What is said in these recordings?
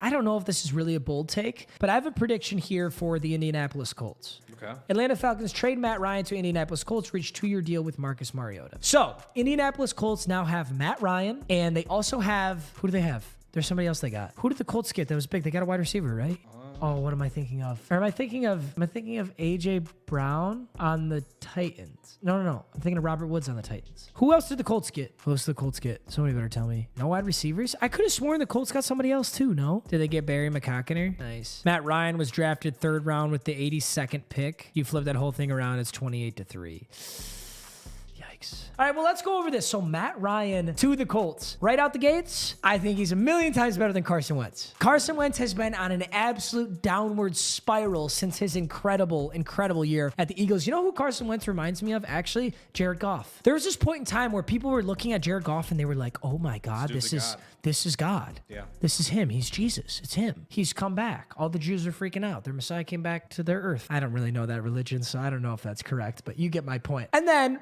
I don't know if this is really a bold take, but I have a prediction here for the Indianapolis Colts. Okay. Atlanta Falcons trade Matt Ryan to Indianapolis Colts, reach 2-year deal with Marcus Mariota. So, Indianapolis Colts now have Matt Ryan, and they also have, who do they have? There's somebody else they got. Who did the Colts get that was big? They got a wide receiver, right? Oh, what am I thinking of? Or am I thinking of AJ Brown on the Titans? No. I'm thinking of Robert Woods on the Titans. Who else did the Colts get? Somebody better tell me. No wide receivers? I could have sworn the Colts got somebody else too, no? Did they get Barry McCockiner? Nice. Matt Ryan was drafted 3rd round with the 82nd pick. You flip that whole thing around, it's 28-3. All right, well, let's go over this. So Matt Ryan to the Colts. Right out the gates, I think he's a million times better than Carson Wentz. Carson Wentz has been on an absolute downward spiral since his incredible year at the Eagles. You know who Carson Wentz reminds me of? Actually, Jared Goff. There was this point in time where people were looking at Jared Goff and they were like, oh my God, this is God. Yeah. This is him. He's Jesus. It's him. He's come back. All the Jews are freaking out. Their Messiah came back to their earth. I don't really know that religion, so I don't know if that's correct, but you get my point. And then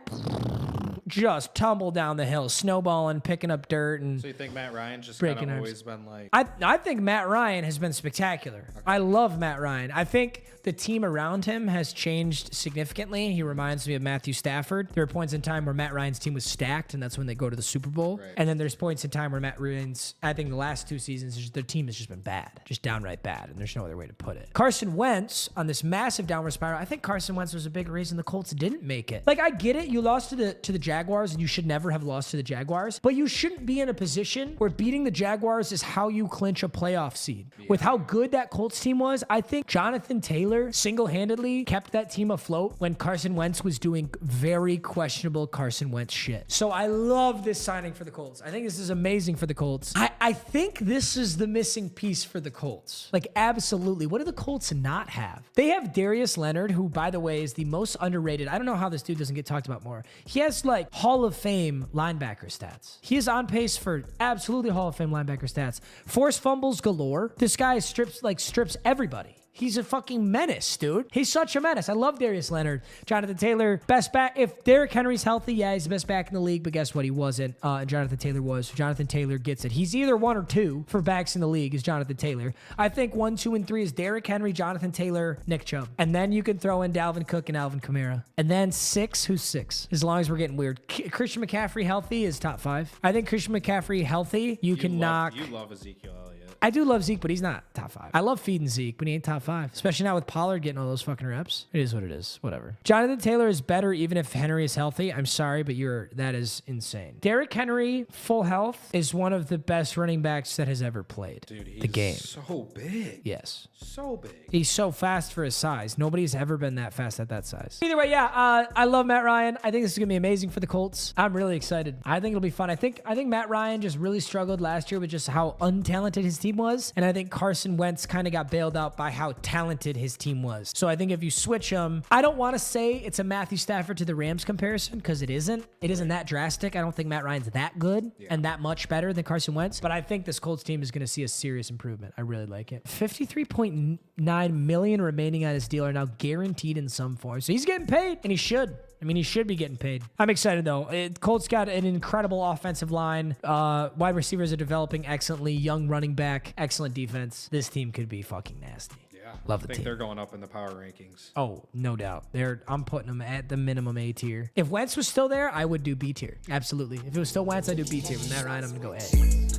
just tumble down the hill, snowballing, picking up dirt, and so you think Matt Ryan's just kind of always been like? I think Matt Ryan has been spectacular. Okay. I love Matt Ryan. I think the team around him has changed significantly. He reminds me of Matthew Stafford. There are points in time where Matt Ryan's team was stacked, and that's when they go to the Super Bowl. Right. And then there's points in time where Matt Ryan's, I think the last 2 seasons, their team has just been bad, just downright bad, and there's no other way to put it. Carson Wentz on this massive downward spiral. I think Carson Wentz was a big reason the Colts didn't make it. Like, I get it. You lost to the Jaguars, and you should never have lost to the Jaguars, but you shouldn't be in a position where beating the Jaguars is how you clinch a playoff seed. Yeah. With how good that Colts team was, I think Jonathan Taylor single-handedly kept that team afloat when Carson Wentz was doing very questionable Carson Wentz shit. So I love this signing for the Colts. I think this is amazing for the Colts. I think this is the missing piece for the Colts. Like, absolutely. What do the Colts not have? They have Darius Leonard, who, by the way, is the most underrated. I don't know how this dude doesn't get talked about more. He has, like, Hall of Fame linebacker stats. He is on pace for absolutely Hall of Fame linebacker stats. Forced fumbles galore. This guy strips everybody. He's a fucking menace, dude. He's such a menace. I love Darius Leonard. Jonathan Taylor, best back. If Derrick Henry's healthy, yeah, he's the best back in the league, but guess what? He wasn't. And Jonathan Taylor was. So Jonathan Taylor gets it. He's either 1 or 2 for backs in the league is Jonathan Taylor. I think 1, 2, and 3 is Derrick Henry, Jonathan Taylor, Nick Chubb. And then you can throw in Dalvin Cook and Alvin Kamara. And then 6, who's 6? As long as we're getting weird. Christian McCaffrey healthy is top 5. I think Christian McCaffrey healthy, you can knock. You love Ezekiel Elliott. I do love Zeke, but he's not top 5. I love feeding Zeke, but he ain't top 5. Especially now with Pollard getting all those fucking reps. It is what it is. Whatever. Jonathan Taylor is better even if Henry is healthy. I'm sorry, but that is insane. Derrick Henry, full health, is one of the best running backs that has ever played. Dude, he's the game. So big. Yes. So big. He's so fast for his size. Nobody's ever been that fast at that size. Either way, yeah, I love Matt Ryan. I think this is going to be amazing for the Colts. I'm really excited. I think it'll be fun. I think Matt Ryan just really struggled last year with just how untalented his team was. And I think Carson Wentz kind of got bailed out by how talented his team was. So I think if you switch them, I don't want to say it's a Matthew Stafford to the Rams comparison because it isn't. It isn't that drastic. I don't think Matt Ryan's that good and that much better than Carson Wentz. But I think this Colts team is going to see a serious improvement. I really like it. $53.9 million remaining on his deal are now guaranteed in some form. So he's getting paid, and he should. I mean, he should be getting paid. I'm excited, though. Colts got an incredible offensive line. Wide receivers are developing excellently. Young running back. Excellent defense. This team could be fucking nasty. Yeah. Love the team. I think team. they're going up in the power rankings. Oh, no doubt. I'm putting them at the minimum A tier. If Wentz was still there, I would do B tier. Absolutely. If it was still Wentz, I'd do B tier. With Matt Ryan, I'm going to go A.